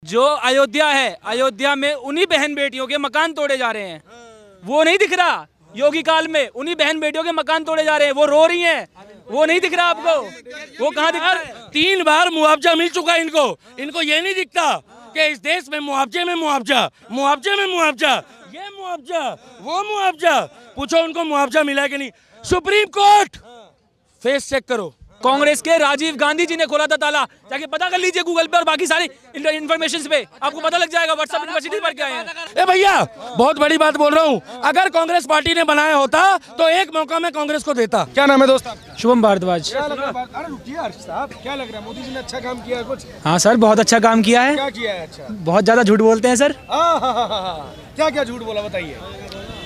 जो अयोध्या है, अयोध्या में उन्हीं बहन बेटियों के मकान तोड़े जा रहे हैं। वो नहीं दिख रहा? योगी काल में उन्हीं बहन बेटियों के मकान तोड़े जा रहे हैं, वो रो रही हैं, वो नहीं दिख रहा आपको? वो कहाँ दिख रहा है? 3 बार मुआवजा मिल चुका है इनको ये नहीं दिखता कि इस देश में मुआवजे में मुआवजा, मुआवजे में मुआवजा, ये मुआवजा, वो मुआवजा। पूछो उनको मुआवजा मिला है कि नहीं? सुप्रीम कोर्ट फेस चेक करो। कांग्रेस के राजीव गांधी जी ने खोला था ताला, जाके पता कर लीजिए गूगल पे और बाकी सारी इन्फॉर्मेशन पे, आपको पता लग जाएगा। व्हाट्सएप यूनिवर्सिटी पर क्या है? ए भैया, बहुत बड़ी बात बोल रहा हूँ, अगर कांग्रेस पार्टी ने बनाया होता तो एक मौका में कांग्रेस को देता। क्या नाम है दोस्त आपका? शुभम भारद्वाज। अरे रुकिए हर्ष साहब, क्या लग रहा है मोदी जी ने अच्छा काम किया कुछ? हाँ सर, बहुत अच्छा काम किया है। क्या किया है अच्छा? बहुत ज्यादा झूठ बोलते हैं सर। क्या क्या झूठ बोला बताइए।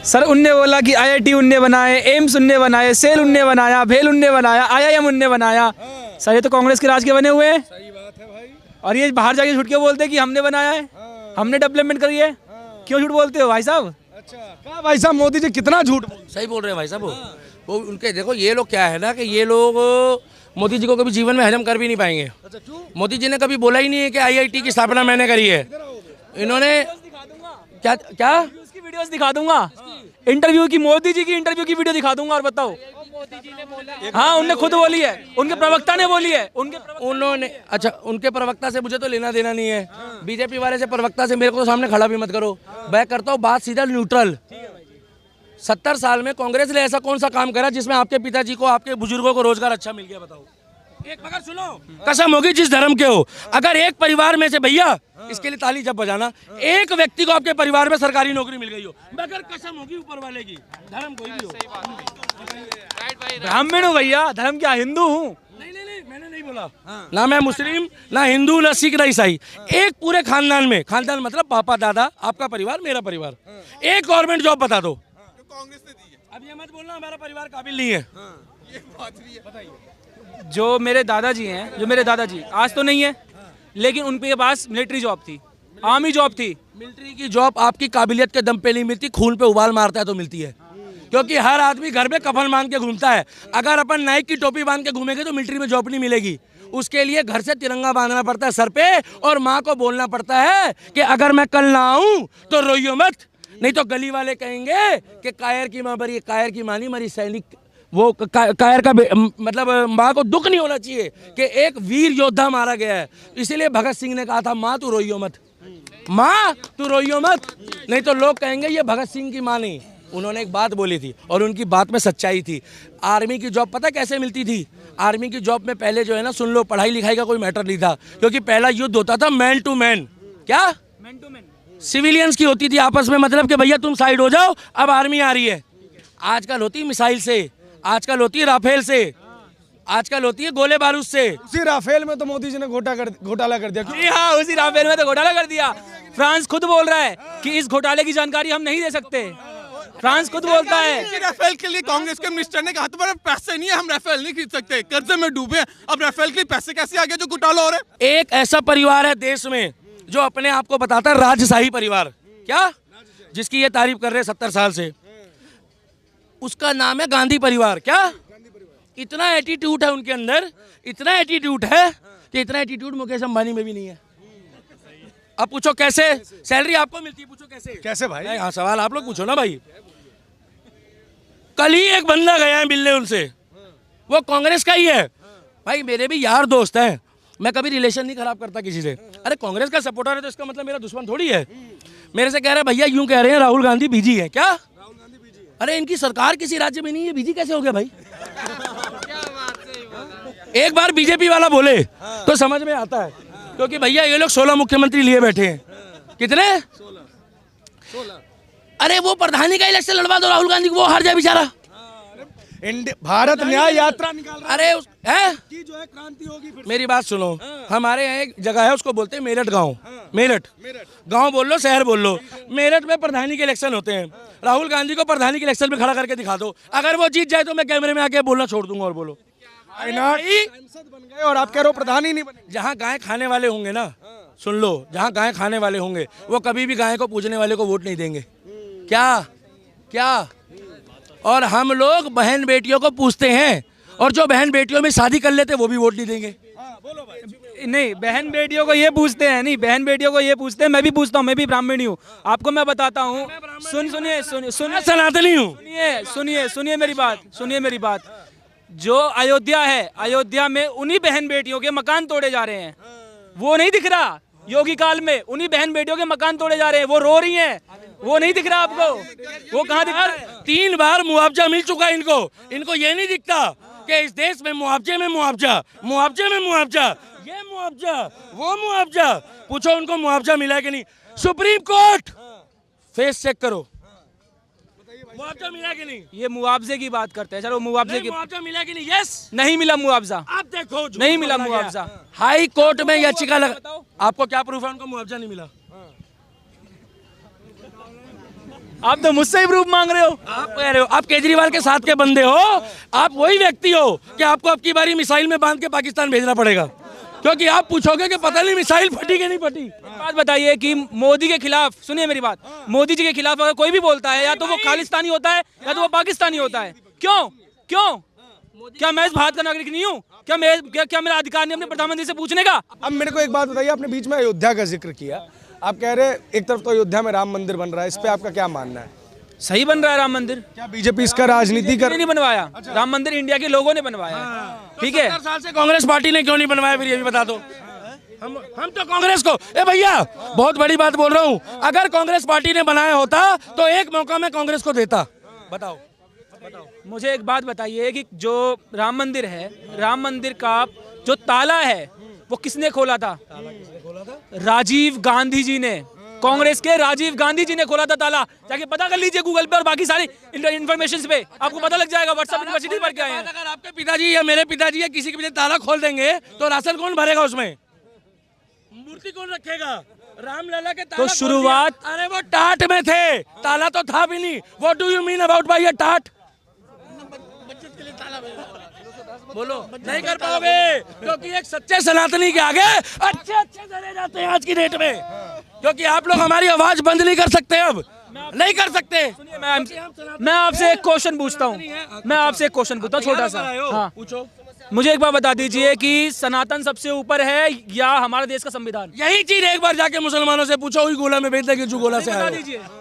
सर उनने बोला कि IIT उनने बनाए, एम्स उनने बनाए, सेल उनने बनाया, भेल उनने बनाया, IIM उनने बनाया। सर ये तो कांग्रेस के राज के बने हुए हैं। सही बात है भाई। और ये बाहर जाके झूठ के बोलते हैं कि हमने बनाया है, हमने डेवलपमेंट करी है। क्यों झूठ बोलते हो भाई साहब? अच्छा कहा भाई साहब, मोदी जी कितना झूठ बोलते? सही बोल रहे हैं भाई साहब। वो उनके देखो, ये लोग क्या है ना कि ये लोग मोदी जी को कभी जीवन में हजम कर भी नहीं पाएंगे। अच्छा क्यों? मोदी जी ने कभी बोला ही नहीं है कि IIT की स्थापना मैंने करी है। इन्होंने क्या क्या उसकी वीडियोस दिखा दूंगा, इंटरव्यू की, मोदी जी की इंटरव्यू की वीडियो दिखा दूंगा और बताओ। हाँ उनने खुद बोली है, उनके प्रवक्ता ने बोली है। उन्होंने अच्छा, उनके प्रवक्ता से मुझे तो लेना देना नहीं है। बीजेपी वाले से प्रवक्ता से मेरे को तो सामने खड़ा भी मत करो। मैं करता हूँ बात सीधा न्यूट्रल। 70 साल में कांग्रेस ने ऐसा कौन सा काम करा जिसमें आपके पिताजी को, आपके बुजुर्गों को रोजगार अच्छा मिल गया? बताओ। एक मगर सुनो, कसम होगी जिस धर्म के हो, अगर एक परिवार में से, भैया इसके लिए ताली जब बजाना, एक व्यक्ति को आपके परिवार में सरकारी नौकरी मिल गई हो, मगर कसम होगी ऊपर वाले की, धर्म कोई भी हो। ब्राह्मण हूँ भैया, धर्म क्या, हिंदू हूँ। नहीं, मैंने नहीं बोला। ना मैं मुस्लिम, ना हिंदू, ना सिख, ना ईसाई। एक पूरे खानदान में, खानदान मतलब पापा दादा, आपका परिवार, मेरा परिवार, एक गवर्नमेंट जॉब बता दो। कांग्रेस ने दी है। अब ये मत बोलना हमारा परिवार काबिल नहीं है। ये बात भी है, बताइए। जो मेरे दादाजी हैं, जो मेरे दादाजी आज तो नहीं है, लेकिन उनके पास मिलिट्री जॉब थी, आर्मी जॉब थी। मिलिट्री की जॉब आपकी काबिलियत के दम पे नहीं मिलती, खून पे उबाल मारता है तो मिलती है। क्योंकि हर आदमी घर में कफन बांध के घूमता है। अगर अपन नाइक की टोपी बांध के घूमेंगे तो मिलिट्री में जॉब नहीं मिलेगी। उसके लिए घर से तिरंगा बांधना पड़ता है सर पे, और माँ को बोलना पड़ता है कि अगर मैं कल ना आऊं तो रोइयो मत, नहीं तो गली वाले कहेंगे कि कायर की माँ मरी, कायर की माँ नहीं मरी, सैनिक। वो कायर का मतलब माँ को दुख नहीं होना चाहिए कि एक वीर योद्धा मारा गया है। इसीलिए भगत सिंह ने कहा था, माँ तू रोइयो मत, माँ तू रोइयो मत, नहीं तो लोग कहेंगे ये भगत सिंह की माँ नहीं। उन्होंने एक बात बोली थी और उनकी बात में सच्चाई थी। आर्मी की जॉब पता कैसे मिलती थी? आर्मी की जॉब में पहले जो है ना, सुन लो, पढ़ाई लिखाई का कोई मैटर नहीं था, क्योंकि पहला युद्ध होता था मैन टू मैन। क्या? Man to man. सिविलियंस की होती थी आपस में, मतलब कि भैया तुम साइड हो जाओ, अब आर्मी आ रही है। आजकल होती मिसाइल से, आजकल होती है राफेल से, आजकल होती है गोले बारूद से। उसी राफेल में तो मोदी जी ने घोटाला कर दिया। जी हाँ, उसी राफेल में तो घोटाला कर दिया। फ्रांस खुद बोल रहा है कि इस घोटाले की जानकारी हम नहीं दे सकते। फ्रांस खुद बोलता है। राफेल के लिए कांग्रेस के मिनिस्टर ने कहा तुम्हारे पैसे नहीं है, हम राफेल नहीं खरीद सकते, कर्जे में डूबे हैं। अब राफेल के लिए पैसे कैसे आ गए जो घोटाला हो रहा है? एक ऐसा परिवार है देश में जो अपने आप को बताता है राजशाही परिवार, क्या, जिसकी ये तारीफ कर रहे हैं 70 साल से, उसका नाम है गांधी परिवार। क्या? इतना एटीट्यूड है उनके अंदर, इतना एटीट्यूड है कि इतना एटीट्यूड मुकेश अंबानी में भी नहीं है। अब पूछो कैसे सैलरी आपको मिलती है? पूछो कैसे? कैसे भाई? हाँ, सवाल आप लोग पूछो ना भाई। कल ही एक बंदा गया है मिलने उनसे, वो कांग्रेस का ही है। भाई मेरे भी यार दोस्त हैं, मैं कभी रिलेशन नहीं खराब करता किसी से। अरे कांग्रेस का सपोर्टर है तो इसका मतलब मेरा दुश्मन थोड़ी है। मेरे से कह रहे भैया यूं कह रहे हैं राहुल गांधी बीजी है। क्या? अरे इनकी सरकार किसी राज्य में नहीं है, बीजी कैसे हो गया भाई? एक बार बीजेपी वाला बोले तो समझ में आता है, क्योंकि भैया ये लोग 16 मुख्यमंत्री लिए बैठे हैं। कितने? 16। अरे वो प्रधानी का इलेक्शन लड़वा दो राहुल गांधी को, वो हार जाए बेचारा। भारत न्याय यात्रा निकाल रहा अरे है की जो है क्रांति होगी फिर। मेरी बात सुनो, हमारे यहाँ एक जगह है उसको बोलते हैं मेरठ गांव। मेरठ गांव बोल लो, शहर बोल लो। मेरठ में प्रधानी के इलेक्शन होते हैं। राहुल गांधी को प्रधानी के इलेक्शन में खड़ा करके दिखा दो, अगर वो जीत जाए तो मैं कैमरे में आके बोलना छोड़ दूंगा और बोलो सांसद बन गए और आप कह रहे हो प्रधान ही नहीं बने। जहाँ गाय खाने वाले होंगे ना, सुन लो, जहाँ गाय खाने वाले होंगे वो कभी भी गाय को पूजने वाले को वोट नहीं देंगे। क्या? क्या? और हम लोग बहन बेटियों को पूछते हैं, और जो बहन बेटियों में शादी कर लेते वो भी वोट नहीं देंगे। बोलो भाई। नहीं, बहन बेटियों को ये पूछते हैं, नहीं बहन बेटियों को ये पूछते हैं। मैं भी पूछता हूँ, मैं भी ब्राह्मणी हूँ। आपको मैं बताता हूँ, सुनिए सनातनी हूँ। सुनिए मेरी बात। जो अयोध्या है, अयोध्या में उन्हीं बहन बेटियों के मकान तोड़े जा रहे हैं। वो नहीं दिख रहा? योगी काल में उन्हीं बहन बेटियों के मकान तोड़े जा रहे हैं, वो रो रही हैं। वो नहीं दिख रहा आपको? वो कहाँ दिख रहा? 3 बार मुआवजा मिल चुका है इनको ये नहीं दिखता कि इस देश में मुआवजे में मुआवजा, ये मुआवजा, वो मुआवजा। पूछो उनको मुआवजा मिला है कि नहीं? सुप्रीम कोर्ट फेस चेक करो, मुआवजा मिला कि नहीं? ये मुआवजे की बात करते हैं। चलो मुआवजे की, मुआवजा मिला कि नहीं? यस, नहीं मिला मुआवजा। आप देखो, नहीं मिला मुआवजा। हाई कोर्ट में याचिका लगा, आपको क्या प्रूफ है उनको मुआवजा नहीं मिला? आप तो मुझसे ही प्रूफ मांग रहे हो। आप कह रहे हो आप केजरीवाल के साथ के बंदे हो, आप वही व्यक्ति हो कि आपको अब की बारी मिसाइल में बांध के पाकिस्तान भेजना पड़ेगा, क्योंकि आप पूछोगे कि पता नहीं मिसाइल फटी कि नहीं फटी। बात बताइए कि मोदी के खिलाफ, सुनिए मेरी बात, मोदी जी के खिलाफ अगर कोई भी बोलता है, या तो वो खालिस्तानी होता है या तो वो पाकिस्तानी होता है। क्यों? क्या मैं इस भारत का नागरिक नहीं हूँ? क्या मेरा अधिकार नहीं अपने प्रधानमंत्री से पूछने का? अब मेरे को एक बात बताइए, आपने बीच में अयोध्या का जिक्र किया, आप कह रहे एक तरफ तो अयोध्या में राम मंदिर बन रहा है, इस पे आपका क्या मानना है? सही बन रहा है राम मंदिर। क्या बीजेपी इसका राजनीति कर नहीं बनवाया? राम मंदिर इंडिया के लोगों ने बनवाया, ठीक है। 70 साल से कांग्रेस पार्टी ने क्यों नहीं बनवाया, फिर ये भी बता दो। हम तो कांग्रेस को, ए भैया बहुत बड़ी बात बोल रहा हूँ, अगर कांग्रेस पार्टी ने बनाया होता तो एक मौका मैं कांग्रेस को देता। बताओ। मुझे एक बात बताइए कि जो राम मंदिर है, राम मंदिर का जो ताला है वो किसने खोला था? राजीव गांधी जी ने, कांग्रेस के राजीव गांधी जी ने खोला था ताला। जाके पता कर लीजिए गूगल पे और बाकी सारी इन्फॉर्मेशन पे, आपको पता लग जाएगा। व्हाट्सएप यूनिवर्सिटी पर क्या है। अगर आपके पिताजी या मेरे पिताजी या किसी के भी ताला खोल देंगे तो राशन कौन भरेगा? उसमें मूर्ति कौन रखेगा? रामलला के ताला तो शुरुआत, अरे वो टाट में थे, ताला तो था भी नहीं। What do you mean about by टाट? बोलो, नहीं कर पाओगे, क्योंकि एक सच्चे सनातनी के आगे अच्छे डरे जाते हैं आज की डेट में, क्योंकि आप लोग हमारी आवाज बंद नहीं कर सकते, अब नहीं कर सकते। मैं आपसे एक क्वेश्चन पूछता हूँ, छोटा सा। हाँ, पूछो। मुझे एक बात बता दीजिए कि सनातन सबसे ऊपर है या हमारे देश का संविधान? यही चीज एक बार जाके मुसलमानों से पूछो, वही गोला में भेज देंगे जो गोला से आया।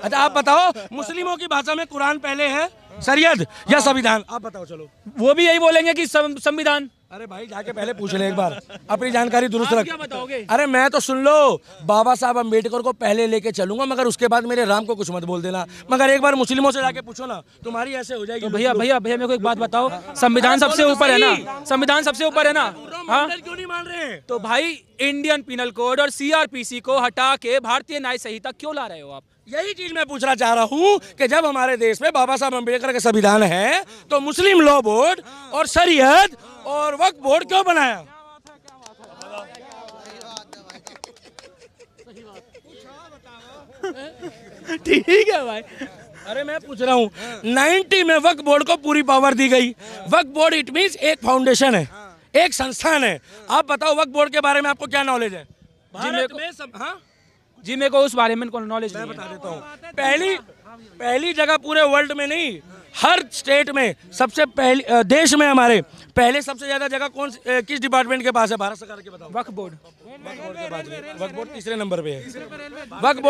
अच्छा आप बताओ, मुस्लिमों की भाषा में कुरान पहले है, शरीयत या संविधान? आप बताओ। चलो, वो भी यही बोलेंगे कि संविधान। अरे भाई जाके पहले पूछ ले एक बार, अपनी जानकारी दुरुस्त रख। क्या बताओगे? अरे मैं तो सुन लो, बाबा साहब अम्बेडकर को पहले लेके चलूंगा, मगर उसके बाद मेरे राम को कुछ मत बोल देना। मगर एक बार मुस्लिमों से जाके पूछो ना, तुम्हारी ऐसे हो जाएगी। तो भैया मेरे को एक बात बताओ, संविधान सबसे ऊपर है ना? संविधान सबसे ऊपर है ना? हाँ, क्यों नहीं मान रहे हैं? तो भाई इंडियन पिनल कोड और सीआरपीसी को हटा के भारतीय न्याय संहिता क्यों ला रहे हो आप? यही चीज मैं पूछना चाह रहा हूँ कि जब हमारे देश में बाबा साहब अम्बेडकर का संविधान है तो मुस्लिम लॉ बोर्ड और शरीयत और वक्फ बोर्ड क्यों बनाया? ठीक है भाई। अरे मैं पूछ रहा हूँ, 90 में वक्फ बोर्ड को पूरी पावर दी गई। वक्फ बोर्ड इट मींस एक फाउंडेशन है, एक संस्थान है। आप बताओ वक्फ बोर्ड के बारे में आपको क्या नॉलेज है? भारत में हाँ जी, मेरे को उस बारे में नॉलेज नहीं है। बता देता हूँ। पहली जगह पूरे वर्ल्ड में नहीं, हर स्टेट में सबसे पहली, देश में हमारे पहले सबसे ज्यादा जगह किस डिपार्टमेंट के पास है? भारत सरकार के बताओ। वक्फ बोर्ड के पास है। वक्फ बोर्ड तीसरे नंबर पे है। वक्फ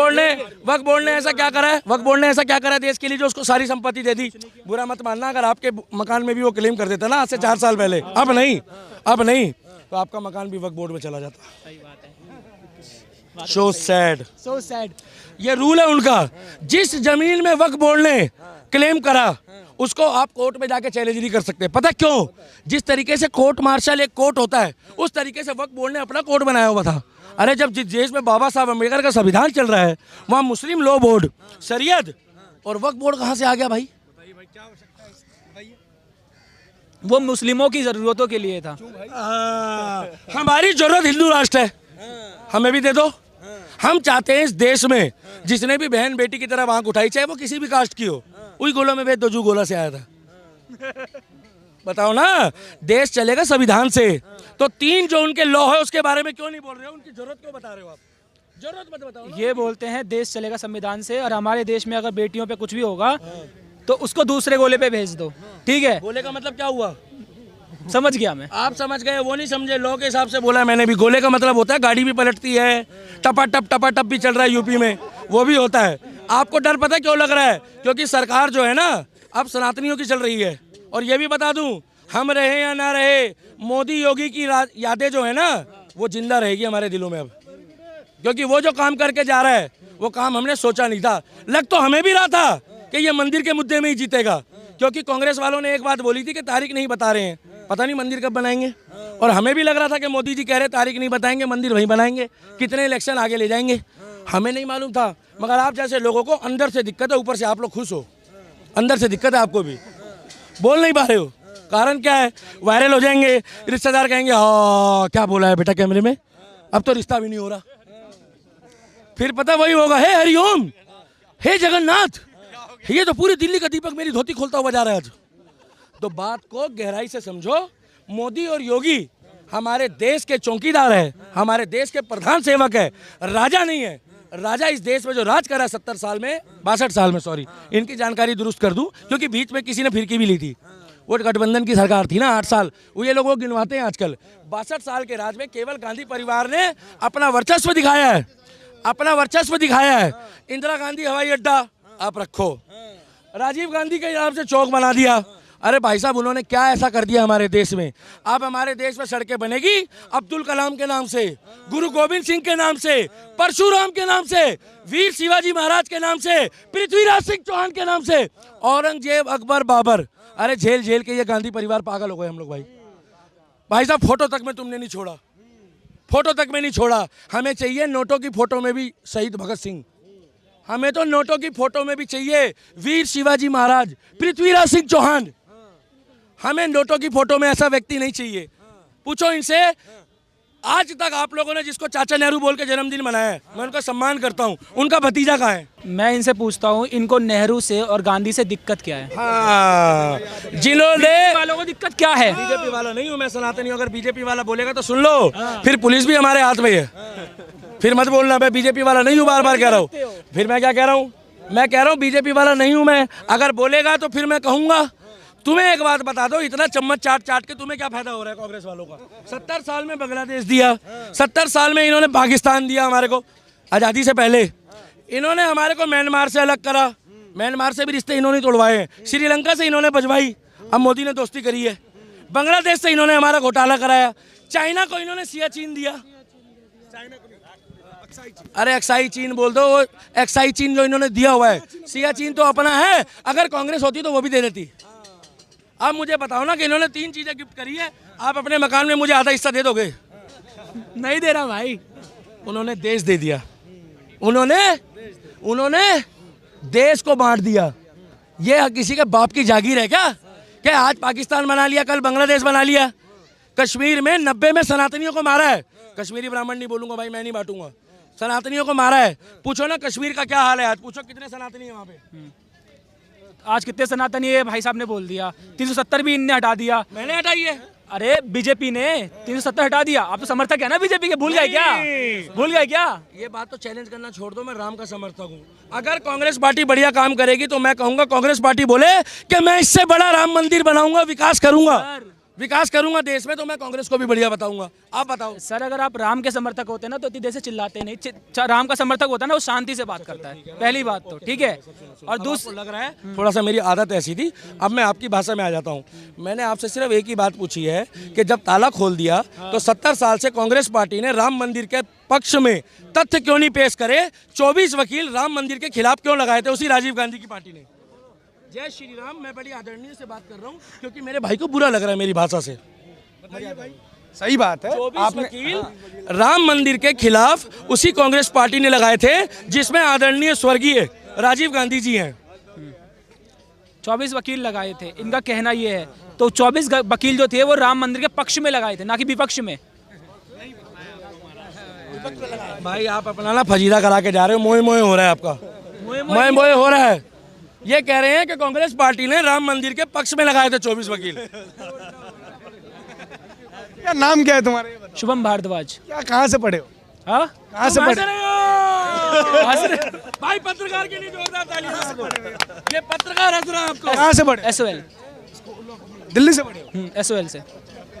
बोर्ड ने ऐसा क्या करा है? वक्फ बोर्ड ने ऐसा क्या करा देश के लिए जो उसको सारी संपत्ति दे दी? बुरा मत मानना अगर आपके मकान में भी वो क्लेम कर देता ना आज से 4 साल पहले, अब नहीं तो आपका मकान भी वक्फ बोर्ड में चला जाता। सही बात है। So sad. So sad. ये रूल है उनका। जिस जमीन में वक्फ बोर्ड ने क्लेम करा उसको आप कोर्ट में जाके चैलेंज नहीं कर सकते। पता क्यों? जिस तरीके से कोर्ट मार्शल एक कोर्ट होता है, उस तरीके से वक्फ बोर्ड ने अपना कोर्ट बनाया हुआ था। अरे जब जिस देश में बाबा साहब अम्बेडकर का संविधान चल रहा है, वहाँ मुस्लिम लॉ बोर्ड, शरीयत और वक्फ बोर्ड कहाँ से आ गया भाई? वो मुस्लिमों की जरूरतों के लिए था। हमारी जरूरत हिंदू राष्ट्र है, हमें भी दे दो। हम चाहते हैं इस देश में जिसने भी बहन बेटी की तरफ आंख उठाई, चाहे वो किसी भी कास्ट की हो, वही गोला में भेज दो जो गोला से आया था। बताओ ना, देश चलेगा संविधान से। तो 3 जो उनके लॉ है उसके बारे में क्यों नहीं बोल रहे हो? उनकी जरूरत क्यों बता रहे हो आप? जरूरत मत बताओ ना। ये बोलते हैं देश चलेगा संविधान से, और हमारे देश में अगर बेटियों पे कुछ भी होगा तो उसको दूसरे गोले पे भेज दो। ठीक है, गोले का मतलब क्या हुआ? समझ गया मैं। आप समझ गए, वो नहीं समझे, लॉ के हिसाब से बोला मैंने भी। गोले का मतलब होता है गाड़ी भी पलटती है, टपा टप भी चल रहा है यूपी में, वो भी होता है। आपको डर पता क्यों लग रहा है? क्योंकि सरकार जो है ना अब सनातनियों की चल रही है। और ये भी बता दूं, हम रहे या ना रहे, मोदी योगी की यादें जो है ना वो जिंदा रहेगी हमारे दिलों में अब। क्योंकि वो जो काम करके जा रहा है वो काम हमने सोचा नहीं था। लग तो हमें भी रहा था कि ये मंदिर के मुद्दे में ही जीतेगा, क्योंकि कांग्रेस वालों ने एक बात बोली थी कि तारीख नहीं बता रहे हैं, पता नहीं मंदिर कब बनाएंगे। और हमें भी लग रहा था कि मोदी जी कह रहे तारीख नहीं बताएंगे, मंदिर वहीं बनाएंगे, कितने इलेक्शन आगे ले जाएंगे, हमें नहीं मालूम था। मगर आप जैसे लोगों को अंदर से दिक्कत है, ऊपर से आप लोग खुश हो, अंदर से दिक्कत है आपको भी, बोल नहीं पा रहे हो। कारण क्या है? वायरल हो जाएंगे, रिश्तेदार कहेंगे हाँ क्या बोला है बेटा कैमरे में, अब तो रिश्ता भी नहीं हो रहा। फिर पता वही होगा, हे हरिओम, हे जगन्नाथ, ये तो पूरी दिल्ली का दीपक मेरी धोती खोलता हुआ जा रहा है आज। तो बात को गहराई से समझो, मोदी और योगी हमारे देश के चौकीदार है, हमारे देश के प्रधान सेवक है, राजा नहीं है। राजा इस देश में जो राज करा 70 साल में, 62 साल में, सॉरी, इनकी जानकारी दुरुस्त कर दूं क्योंकि बीच में किसी ने फिरकी भी ली थी। वो गठबंधन की सरकार थी ना 8 साल, वो ये लोग गिनवाते हैं आजकल। 62 साल के राज में केवल गांधी परिवार ने अपना वर्चस्व दिखाया है, अपना वर्चस्व दिखाया है। इंदिरा गांधी हवाई अड्डा आप रखो, राजीव गांधी के नाम से चौक बना दिया। अरे भाई साहब, उन्होंने क्या ऐसा कर दिया हमारे देश में? अब हमारे देश में सड़कें बनेगी अब्दुल कलाम के नाम से, गुरु गोविंद सिंह के नाम से, परशुराम के नाम से, वीर शिवाजी महाराज के नाम से, पृथ्वीराज सिंह चौहान के नाम से, औरंगजेब, अकबर, बाबर। अरे झेल झेल के ये गांधी परिवार पागल हो गए हम लोग। भाई साहब, फोटो तक में तुमने नहीं छोड़ा, फोटो तक में नहीं छोड़ा। हमें चाहिए नोटों की फोटो में भी शहीद भगत सिंह, हमें तो नोटों की फोटो में भी चाहिए वीर शिवाजी महाराज, पृथ्वीराज सिंह चौहान। हमें नोटों की फोटो में ऐसा व्यक्ति नहीं चाहिए। पूछो इनसे, आज तक आप लोगों ने जिसको चाचा नेहरू बोल के जन्मदिन मनाया है, मैं उनका सम्मान करता हूं, उनका भतीजा कहाँ है? मैं इनसे पूछता हूँ, इनको नेहरू से और गांधी से दिक्कत क्या है? हाँ, जिन्होंने वालों को दिक्कत क्या है? बीजेपी वाला नहीं हूँ मैं, सनातनी। अगर बीजेपी वाला बोलेगा तो सुन लो, फिर पुलिस भी हमारे हाथ में है, फिर मत बोलना मैं बीजेपी वाला नहीं हूँ, बार बार कह रहा हूँ। फिर मैं क्या कह रहा हूँ? मैं कह रहा हूँ बीजेपी वाला नहीं हूँ मैं। अगर बोलेगा तो फिर मैं कहूँगा। तुम्हें एक बात बता दो, इतना चम्मच चाट चाट के तुम्हें क्या फायदा हो रहा है कांग्रेस वालों का? 70 साल में बांग्लादेश दिया, 70 साल में इन्होंने पाकिस्तान दिया हमारे को, आज़ादी से पहले इन्होंने हमारे को म्यांमार से अलग करा, म्यांमार से भी रिश्ते इन्होंने तोड़वाए हैं, श्रीलंका से इन्होंने बजवाई, अब मोदी ने दोस्ती करी है, बांग्लादेश से इन्होंने हमारा घोटाला कराया, चाइना को इन्होंने सियाचिन दिया। अरे एक्साई चीन बोल दो, वो एक्साई चीन जो इन्होंने दिया हुआ है, सियाचिन तो अपना है, अगर कांग्रेस होती तो वो भी दे देती। अब मुझे बताओ ना कि इन्होंने 3 चीजें गिफ्ट करी है, आप अपने मकान में मुझे आधा हिस्सा दे दोगे? नहीं दे रहा भाई। उन्होंने देश दे दिया, उन्होंने देश को बांट दिया। ये किसी के बाप की जागीर है क्या आज पाकिस्तान बना लिया, कल बांग्लादेश बना लिया? कश्मीर में 90 में सनातनियों को मारा है, कश्मीरी ब्राह्मण नहीं बोलूंगा भाई, मैं नहीं बांटूंगा, सनातनियों को मारा है। पूछो ना कश्मीर का क्या हाल है आज, पूछो कितने सनातनी है वहाँ पे? आज कितने सनातनी है? भाई साहब ने बोल दिया 370 भी इनने हटा दिया। मैंने हटाई है? अरे बीजेपी ने 370 हटा दिया। आप तो समर्थक है ना बीजेपी के, भूल गए क्या? भूल गए क्या? ये बात तो चैलेंज करना छोड़ दो, मैं राम का समर्थक हूँ। अगर कांग्रेस पार्टी बढ़िया काम करेगी तो मैं कहूंगा कांग्रेस पार्टी बोले कि मैं इससे बड़ा राम मंदिर बनाऊंगा, विकास करूंगा देश में, तो मैं कांग्रेस को भी बढ़िया बताऊंगा। आप बताओ सर, अगर आप राम के समर्थक होते ना तो इतनी देर से चिल्लाते नहीं। राम का समर्थक होता ना वो शांति से बात करता है, पहली बात तो ठीक है। और दूसरा लग रहा है थोड़ा सा मेरी आदत ऐसी थी, अब मैं आपकी भाषा में आ जाता हूँ। मैंने आपसे सिर्फ एक ही बात पूछी है कि जब ताला खोल दिया तो 70 साल से कांग्रेस पार्टी ने राम मंदिर के पक्ष में तथ्य क्यों नहीं पेश करे? 24 वकील राम मंदिर के खिलाफ क्यों लगाए थे उसी राजीव गांधी की पार्टी ने? जय श्री राम। मैं बड़ी आदरणीय से बात कर रहा हूँ क्योंकि मेरे भाई को बुरा लग रहा है मेरी भाषा से। सही बात है। 24 वकील राम मंदिर के खिलाफ उसी कांग्रेस पार्टी ने लगाए थे जिसमें आदरणीय स्वर्गीय राजीव गांधी जी हैं। 24 वकील लगाए थे, इनका कहना ये है। तो 24 वकील जो थे वो राम मंदिर के पक्ष में लगाए थे, ना कि विपक्ष में। भाई आप अपना ना फजीदा करा के जा रहे हो, मोए मोए हो रहा है आपका, मोए मोए हो रहा है। ये कह रहे हैं कि कांग्रेस पार्टी ने राम मंदिर के पक्ष में लगाए थे 24 वकील। क्या नाम क्या है तुम्हारे? शुभम भारद्वाज। क्या, कहाँ से पढ़े हो? हाँ, कहाँ से पढ़े? भाई पत्रकार के लिए जोरदार ताली दो। ये पत्रकार हंस रहा है आपको। कहाँ से पढ़े? SOL, दिल्ली से पढ़े हो? SOL से।